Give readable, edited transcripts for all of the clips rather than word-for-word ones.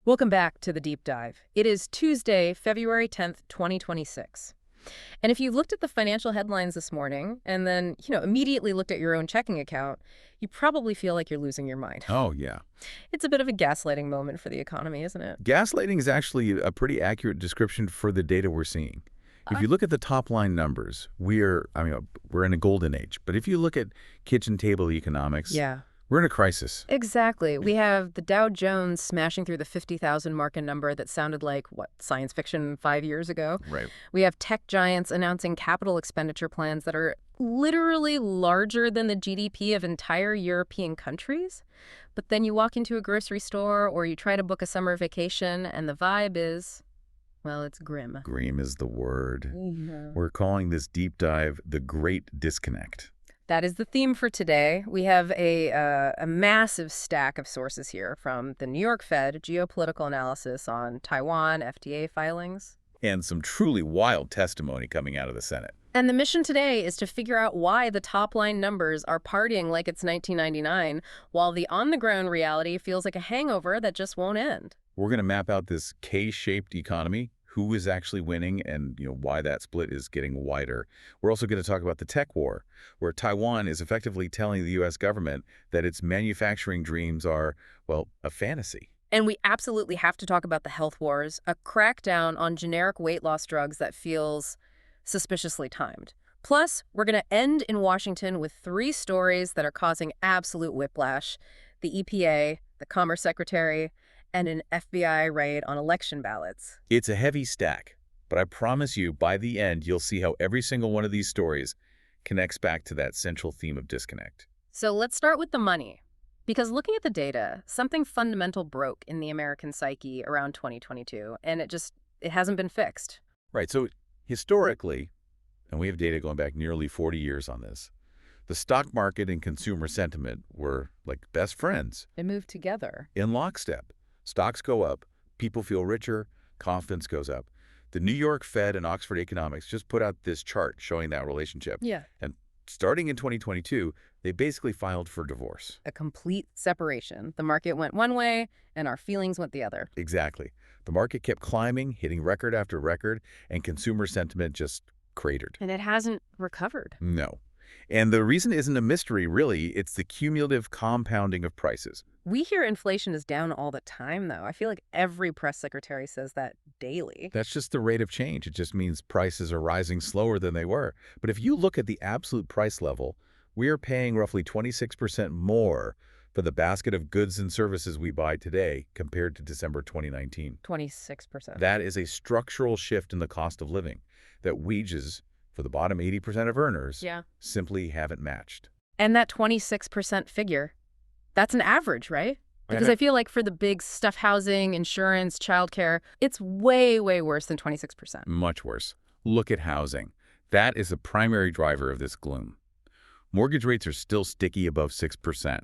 Welcome back to the Deep Dive. It is Tuesday, February 10th, 2026. And if you looked at the financial headlines this morning and then, immediately looked at your own checking account, you probably feel like you're losing your mind. Oh, yeah. It's a bit of a gaslighting moment for the economy, isn't it? Gaslighting is actually a pretty accurate description for the data we're seeing. If you look at the top line numbers, we're in a golden age. But if you look at kitchen table economics, Yeah. we're in a crisis. Exactly. We have the Dow Jones smashing through the 50,000 mark, a number that sounded like, science fiction 5 years ago? Right. We have tech giants announcing capital expenditure plans that are literally larger than the GDP of entire European countries. But then you walk into a grocery store or you try to book a summer vacation and the vibe is, well, it's grim. Grim is the word. Mhm. We're calling this deep dive the Great Disconnect. That is the theme for today. We have a massive stack of sources here, from the New York Fed, geopolitical analysis on Taiwan, FTA filings. And some truly wild testimony coming out of the Senate. And the mission today is to figure out why the top-line numbers are partying like it's 1999, while the on-the-ground reality feels like a hangover that just won't end. We're going to map out this K-shaped economy, who is actually winning, and why that split is getting wider. We're also going to talk about the tech war, where Taiwan is effectively telling the U.S. government that its manufacturing dreams are, a fantasy. And we absolutely have to talk about the health wars, a crackdown on generic weight loss drugs that feels suspiciously timed. Plus, we're going to end in Washington with 3 stories that are causing absolute whiplash: the EPA, the Commerce Secretary, and an FBI raid on election ballots. It's a heavy stack, but I promise you by the end you'll see how every single one of these stories connects back to that central theme of disconnect. So let's start with the money. Because looking at the data, something fundamental broke in the American psyche around 2022, and it hasn't been fixed. Right, so historically, and we have data going back nearly 40 years on this, the stock market and consumer sentiment were like best friends. They moved together. In lockstep. Stocks go up, people feel richer, confidence goes up. The New York Fed and Oxford Economics just put out this chart showing that relationship. Yeah. And starting in 2022, they basically filed for divorce. A complete separation. The market went one way, and our feelings went the other. Exactly. The market kept climbing, hitting record after record, and consumer sentiment just cratered. And it hasn't recovered. No. And the reason isn't a mystery, really. It's the cumulative compounding of prices. We hear inflation is down all the time, though. I feel like every press secretary says that daily. That's just the rate of change. It just means prices are rising slower than they were. But if you look at the absolute price level, we are paying roughly 26% more for the basket of goods and services we buy today compared to December 2019. 26%. That is a structural shift in the cost of living that wages for the bottom 80% of earners simply haven't matched. And that 26% figure, that's an average, right? Because I feel like for the big stuff, housing, insurance, childcare, it's way, way worse than 26%. Much worse. Look at housing. That is the primary driver of this gloom. Mortgage rates are still sticky above 6%.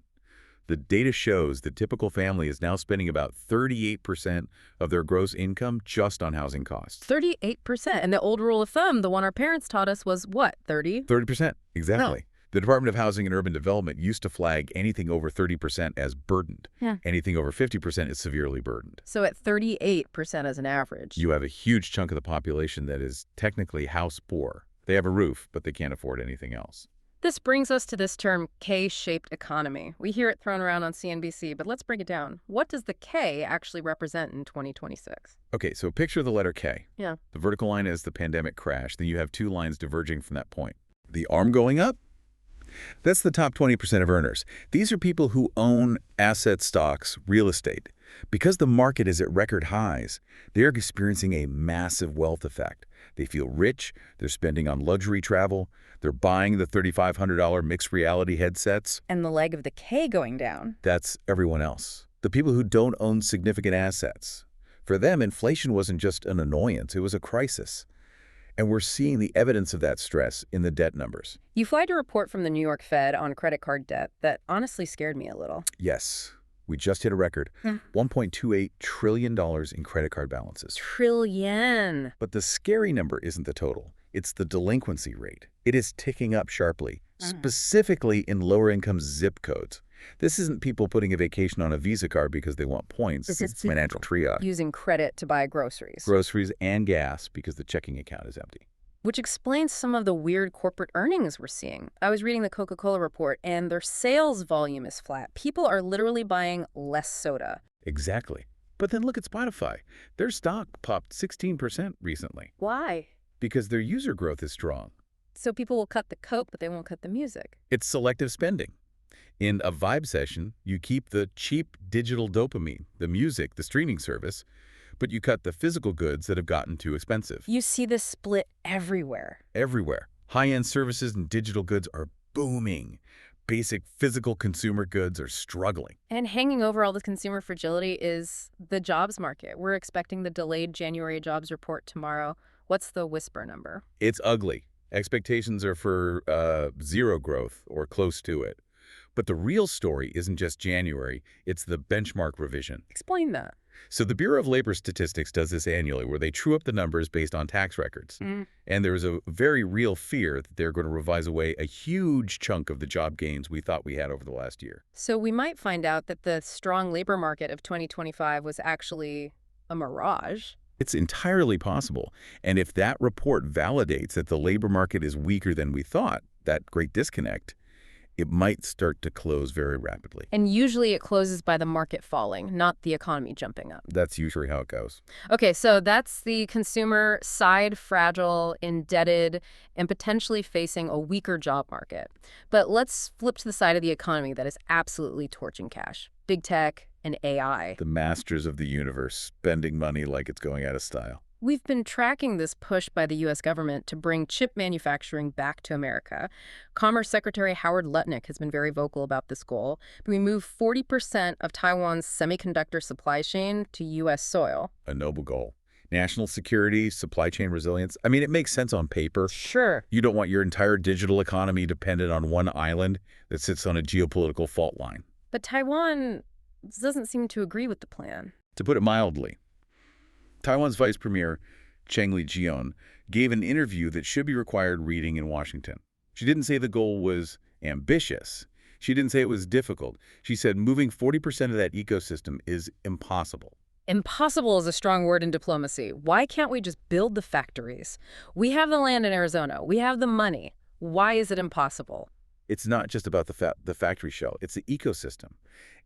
The data shows the typical family is now spending about 38% of their gross income just on housing costs. 38%. And the old rule of thumb, the one our parents taught us, was what, 30? 30%, exactly. No. The Department of Housing and Urban Development used to flag anything over 30% as burdened. Yeah. Anything over 50% is severely burdened. So at 38% as an average. You have a huge chunk of the population that is technically house poor. They have a roof, but they can't afford anything else. This brings us to this term K-shaped economy. We hear it thrown around on CNBC, but let's break it down. What does the K actually represent in 2026? Okay, so picture the letter K. Yeah. The vertical line is the pandemic crash. Then you have 2 lines diverging from that point. The arm going up? That's the top 20% of earners. These are people who own asset stocks, real estate. Because the market is at record highs, they're experiencing a massive wealth effect. They feel rich, they're spending on luxury travel, they're buying the $3,500 mixed reality headsets. And the leg of the K going down. That's everyone else. The people who don't own significant assets. For them, inflation wasn't just an annoyance, it was a crisis. And we're seeing the evidence of that stress in the debt numbers. You flagged a report from the New York Fed on credit card debt that honestly scared me a little. Yes. We just hit a record, $1.28 trillion in credit card balances. Trillion. But the scary number isn't the total. It's the delinquency rate. It is ticking up sharply, specifically in lower-income zip codes. This isn't people putting a vacation on a Visa card because they want points. It's financial triage. Using credit to buy groceries. Groceries and gas because the checking account is empty. Which explains some of the weird corporate earnings we're seeing. I was reading the Coca-Cola report, and their sales volume is flat. People are literally buying less soda. Exactly. But then look at Spotify. Their stock popped 16% recently. Why? Because their user growth is strong. So people will cut the Coke, but they won't cut the music. It's selective spending. In a vibe session, you keep the cheap digital dopamine, the music, the streaming service, but you cut the physical goods that have gotten too expensive. You see this split everywhere. Everywhere. High-end services and digital goods are booming. Basic physical consumer goods are struggling. And hanging over all this consumer fragility is the jobs market. We're expecting the delayed January jobs report tomorrow. What's the whisper number? It's ugly. Expectations are for zero growth or close to it. But the real story isn't just January, it's the benchmark revision. Explain that. So the Bureau of Labor Statistics does this annually, where they true up the numbers based on tax records. And there's a very real fear that they're going to revise away a huge chunk of the job gains we thought we had over the last year. So we might find out that the strong labor market of 2025 was actually a mirage. It's entirely possible. And if that report validates that the labor market is weaker than we thought, that great disconnect, it might start to close very rapidly. And usually it closes by the market falling, not the economy jumping up. That's usually how it goes. Okay, so that's the consumer side, fragile, indebted, and potentially facing a weaker job market. But let's flip to the side of the economy that is absolutely torching cash. Big tech and AI. The masters of the universe, spending money like it's going out of style. We've been tracking this push by the U.S. government to bring chip manufacturing back to America. Commerce Secretary Howard Lutnick has been very vocal about this goal. We moved 40% of Taiwan's semiconductor supply chain to U.S. soil. A noble goal. National security, supply chain resilience. I mean, it makes sense on paper. Sure. You don't want your entire digital economy dependent on one island that sits on a geopolitical fault line. But Taiwan doesn't seem to agree with the plan. To put it mildly, Taiwan's Vice Premier, Cheng Li-jian, gave an interview that should be required reading in Washington. She didn't say the goal was ambitious. She didn't say it was difficult. She said moving 40% of that ecosystem is impossible. Impossible is a strong word in diplomacy. Why can't we just build the factories? We have the land in Arizona. We have the money. Why is it impossible? It's not just about the factory shell. It's the ecosystem.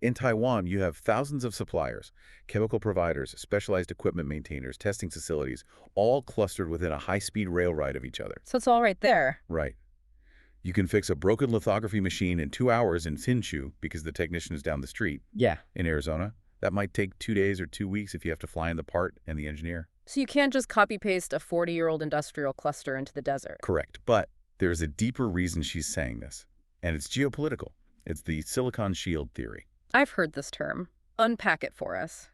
In Taiwan, you have thousands of suppliers, chemical providers, specialized equipment maintainers, testing facilities, all clustered within a high-speed rail ride of each other. So it's all right there. Right. You can fix a broken lithography machine in 2 hours in Hsinchu because the technician is down the street. Yeah. In Arizona, that might take 2 days or 2 weeks if you have to fly in the part and the engineer. So you can't just copy-paste a 40-year-old industrial cluster into the desert. Correct. But there's a deeper reason she's saying this, and it's geopolitical. It's the silicon shield theory. I've heard this term. Unpack it for us.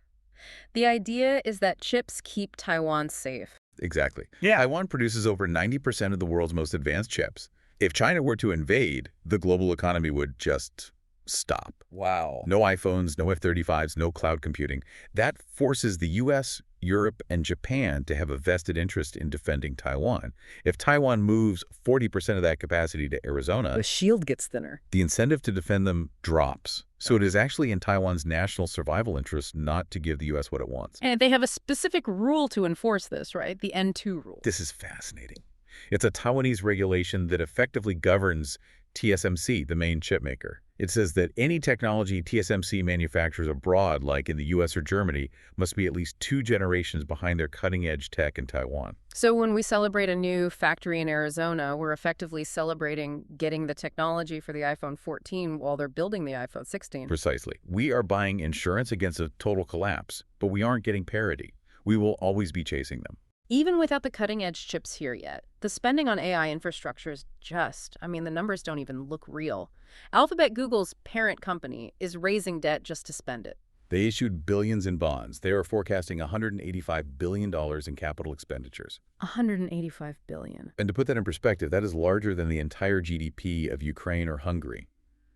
The idea is that chips keep Taiwan safe. Exactly. Yeah. Taiwan produces over 90% of the world's most advanced chips. If China were to invade, the global economy would just stop. Wow. No iPhones, no F-35s, no cloud computing. That forces the U.S., Europe, and Japan to have a vested interest in defending Taiwan. If Taiwan moves 40% of that capacity to Arizona, The shield gets thinner. the incentive to defend them drops. So it is actually in Taiwan's national survival interest not to give the U.S. what it wants. And they have a specific rule to enforce this, right? The N2 rule. This is fascinating. It's a Taiwanese regulation that effectively governs TSMC, the main chip maker. It says that any technology TSMC manufactures abroad, like in the US or Germany, must be at least 2 generations behind their cutting-edge tech in Taiwan. So when we celebrate a new factory in Arizona, we're effectively celebrating getting the technology for the iPhone 14 while they're building the iPhone 16. Precisely. We are buying insurance against a total collapse, but we aren't getting parity. We will always be chasing them. Even without the cutting-edge chips here yet, the spending on AI infrastructure is the numbers don't even look real. Alphabet, Google's parent company, is raising debt just to spend it. They issued billions in bonds. They are forecasting $185 billion in capital expenditures. $185 billion. And to put that in perspective, that is larger than the entire GDP of Ukraine or Hungary,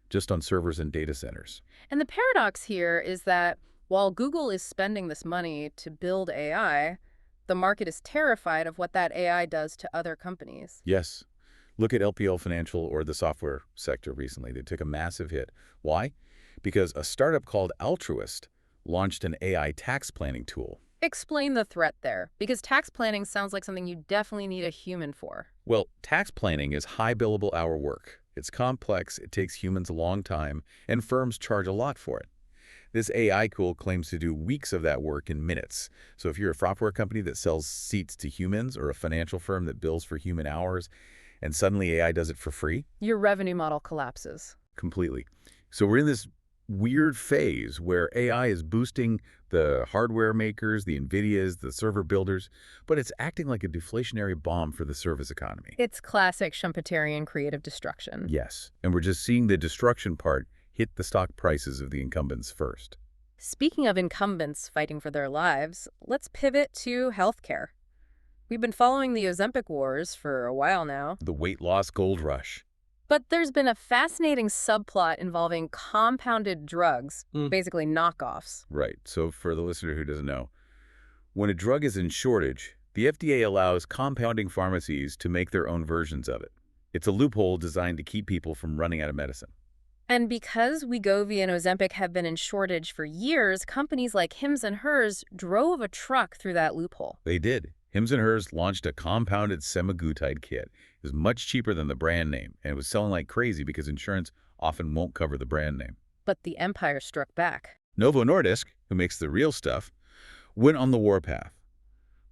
just on servers and data centers. And the paradox here is that while Google is spending this money to build AI, the market is terrified of what that AI does to other companies. Yes. Look at LPL Financial or the software sector recently. They took a massive hit. Why? because a startup called Altruist launched an AI tax planning tool. Explain the threat there, because tax planning sounds like something you definitely need a human for. Well, tax planning is high billable hour work. It's complex, it takes humans a long time, and firms charge a lot for it. This AI tool claims to do weeks of that work in minutes. So if you're a software company that sells seats to humans or a financial firm that bills for human hours, and suddenly AI does it for free, Your revenue model collapses. completely. So we're in this weird phase where AI is boosting the hardware makers, the NVIDIAs, the server builders, but it's acting like a deflationary bomb for the service economy. It's classic Schumpeterian creative destruction. Yes, and we're just seeing the destruction part hit the stock prices of the incumbents first. Speaking of incumbents fighting for their lives, let's pivot to healthcare. We've been following the Ozempic wars for a while now, The weight loss gold rush. but there's been a fascinating subplot involving compounded drugs, basically knockoffs. Right, so for the listener who doesn't know, when a drug is in shortage, the FDA allows compounding pharmacies to make their own versions of it. It's a loophole designed to keep people from running out of medicine. And because Wegovy and Ozempic have been in shortage for years, companies like Hims and Hers drove a truck through that loophole. They did. Hims & Hers launched a compounded semaglutide kit. It was much cheaper than the brand name, and it was selling like crazy because insurance often won't cover the brand name. But the empire struck back. Novo Nordisk, who makes the real stuff, went on the warpath.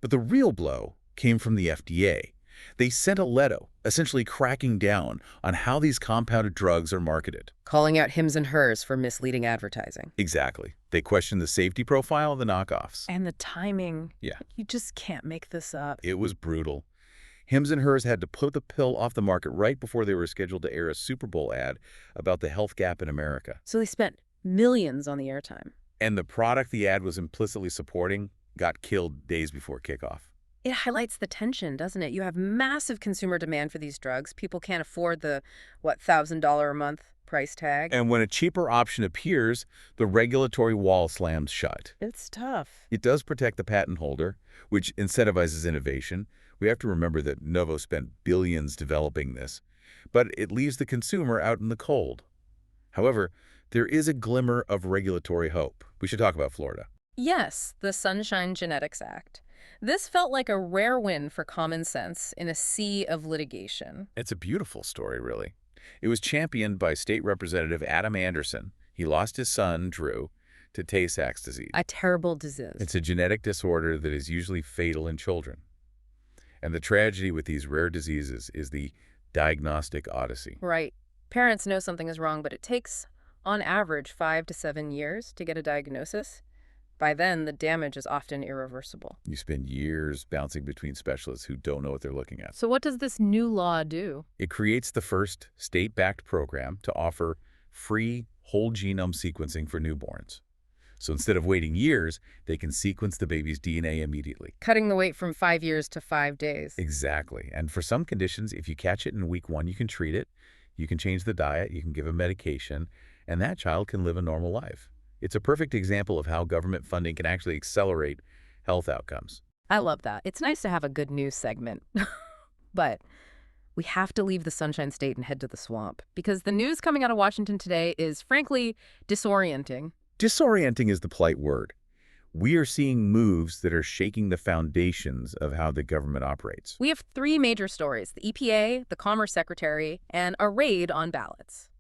But the real blow came from the FDA. They sent a letter, essentially cracking down on how these compounded drugs are marketed. Calling out Hims and Hers for misleading advertising. Exactly. They questioned the safety profile of the knockoffs. And the timing. Yeah. You just can't make this up. It was brutal. Hims and Hers had to put the pill off the market right before they were scheduled to air a Super Bowl ad about the health gap in America. So they spent millions on the airtime. And the product the ad was implicitly supporting got killed days before kickoff. It highlights the tension, doesn't it? You have massive consumer demand for these drugs. People can't afford the, $1,000 a month price tag. And when a cheaper option appears, the regulatory wall slams shut. It's tough. It does protect the patent holder, which incentivizes innovation. We have to remember that Novo spent billions developing this, but it leaves the consumer out in the cold. However, there is a glimmer of regulatory hope. We should talk about Florida. Yes, the Sunshine Genetics Act. This felt like a rare win for common sense in a sea of litigation. It's a beautiful story, really. It was championed by State Representative Adam Anderson. He lost his son, Drew, to Tay-Sachs disease. A terrible disease. It's a genetic disorder that is usually fatal in children. And the tragedy with these rare diseases is the diagnostic odyssey. Right. Parents know something is wrong, but it takes, on average, 5 to 7 years to get a diagnosis. By then, the damage is often irreversible. You spend years bouncing between specialists who don't know what they're looking at. So what does this new law do? It creates the first state-backed program to offer free whole genome sequencing for newborns. So instead of waiting years, they can sequence the baby's DNA immediately. Cutting the wait from 5 years to 5 days. Exactly. And for some conditions, if you catch it in week 1, you can treat it, you can change the diet, you can give a medication, and that child can live a normal life. It's a perfect example of how government funding can actually accelerate health outcomes. I love that. It's nice to have a good news segment. But we have to leave the Sunshine State and head to the swamp, because the news coming out of Washington today is, frankly, disorienting. Disorienting is the polite word. We are seeing moves that are shaking the foundations of how the government operates. We have 3 major stories: the EPA, the Commerce Secretary, and a raid on ballots.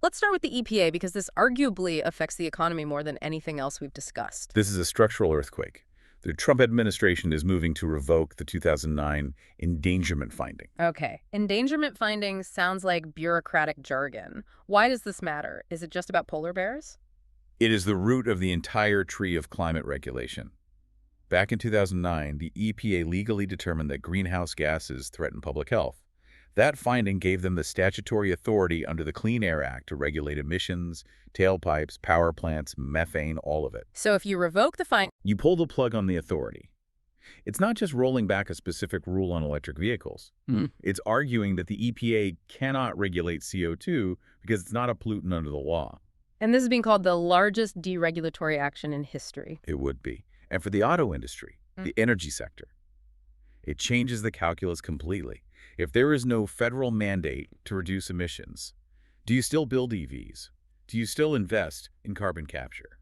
Let's start with the EPA, because this arguably affects the economy more than anything else we've discussed. This is a structural earthquake. The Trump administration is moving to revoke the 2009 endangerment finding. Okay, endangerment findings sounds like bureaucratic jargon. Why does this matter? Is it just about polar bears? It is the root of the entire tree of climate regulation. Back in 2009, the EPA legally determined that greenhouse gases threaten public health. That finding gave them the statutory authority under the Clean Air Act to regulate emissions, tailpipes, power plants, methane, all of it. So if you revoke the finding, You pull the plug on the authority. It's not just rolling back a specific rule on electric vehicles. It's arguing that the EPA cannot regulate CO2 because it's not a pollutant under the law. and this is being called the largest deregulatory action in history. It would be. And for the auto industry, the energy sector, it changes the calculus completely. If there is no federal mandate to reduce emissions, do you still build EVs? Do you still invest in carbon capture?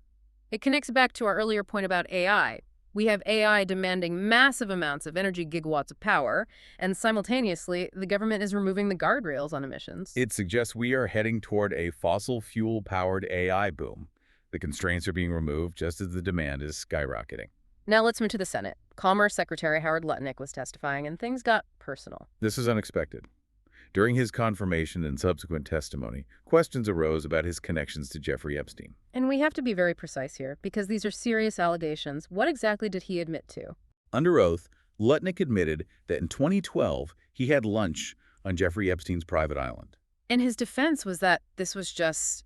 It connects back to our earlier point about AI. We have AI demanding massive amounts of energy gigawatts of power, and simultaneously, the government is removing the guardrails on emissions. It suggests we are heading toward a fossil fuel-powered AI boom. The constraints are being removed just as the demand is skyrocketing. Now let's move to the Senate. Commerce Secretary Howard Lutnick was testifying, and things got personal. This is unexpected. During his confirmation and subsequent testimony, questions arose about his connections to Jeffrey Epstein. And we have to be very precise here, because these are serious allegations. What exactly did he admit to? Under oath, Lutnick admitted that in 2012, he had lunch on Jeffrey Epstein's private island. And his defense was that this was just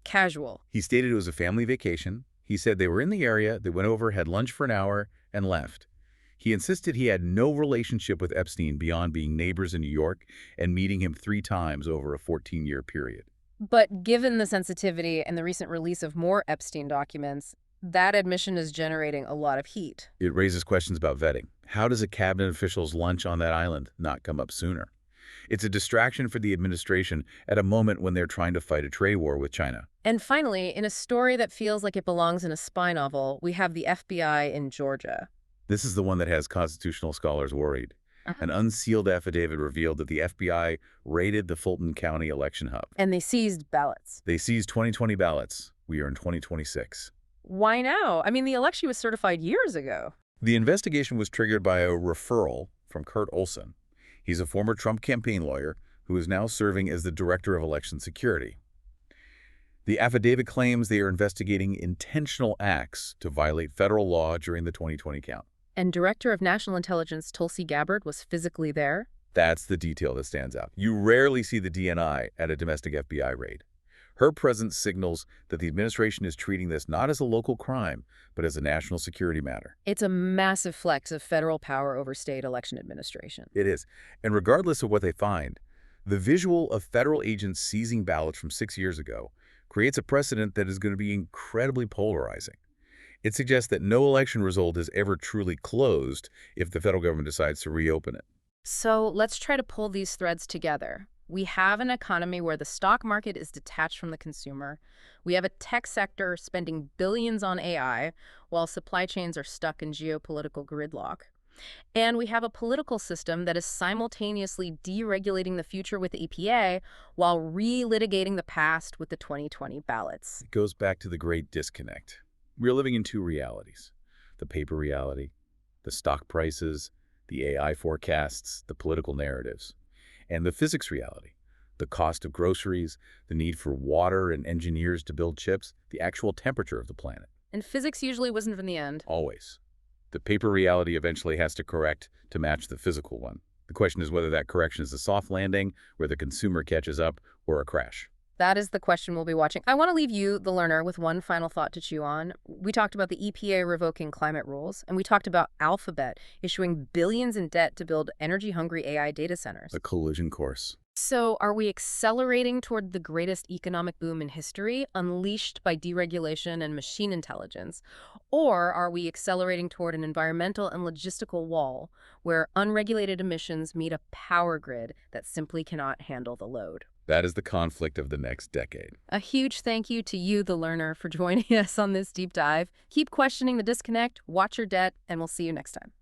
casual. He stated it was a family vacation. He said they were in the area, they went over, had lunch for an hour, and left. He insisted he had no relationship with Epstein beyond being neighbors in New York and meeting him 3 times over a 14-year period. But given the sensitivity and the recent release of more Epstein documents, that admission is generating a lot of heat. It raises questions about vetting. How does a cabinet official's lunch on that island not come up sooner? It's a distraction for the administration at a moment when they're trying to fight a trade war with China. And finally, in a story that feels like it belongs in a spy novel, we have the FBI in Georgia. This is the one that has constitutional scholars worried. An unsealed affidavit revealed that the FBI raided the Fulton County election hub. And they seized ballots. They seized 2020 ballots. We are in 2026. Why now? I mean, the election was certified years ago. The investigation was triggered by a referral from Kurt Olson. He's a former Trump campaign lawyer who is now serving as the Director of Election Security. The affidavit claims they are investigating intentional acts to violate federal law during the 2020 count. And Director of National Intelligence Tulsi Gabbard was physically there? That's the detail that stands out. You rarely see the DNI at a domestic FBI raid. Her presence signals that the administration is treating this not as a local crime, but as a national security matter. It's a massive flex of federal power over state election administration. It is. And regardless of what they find, the visual of federal agents seizing ballots from 6 years ago creates a precedent that is going to be incredibly polarizing. It suggests that no election result is ever truly closed if the federal government decides to reopen it. So let's try to pull these threads together. We have an economy where the stock market is detached from the consumer. We have a tech sector spending billions on AI, while supply chains are stuck in geopolitical gridlock. And we have a political system that is simultaneously deregulating the future with the EPA while relitigating the past with the 2020 ballots. It goes back to the great disconnect. We're living in 2 realities: the paper reality, the stock prices, the AI forecasts, the political narratives, and the physics reality, the cost of groceries, the need for water and engineers to build chips, the actual temperature of the planet. And physics usually wasn't in the end. Always. The paper reality eventually has to correct to match the physical one. The question is whether that correction is a soft landing, where the consumer catches up, or a crash. That is the question we'll be watching. I want to leave you, the learner, with one final thought to chew on. We talked about the EPA revoking climate rules, and we talked about Alphabet issuing billions in debt to build energy-hungry AI data centers. A collision course. So are we accelerating toward the greatest economic boom in history, unleashed by deregulation and machine intelligence? Or are we accelerating toward an environmental and logistical wall where unregulated emissions meet a power grid that simply cannot handle the load? That is the conflict of the next decade. A huge thank you to you, the learner, for joining us on this deep dive. Keep questioning the disconnect, watch your debt, and we'll see you next time.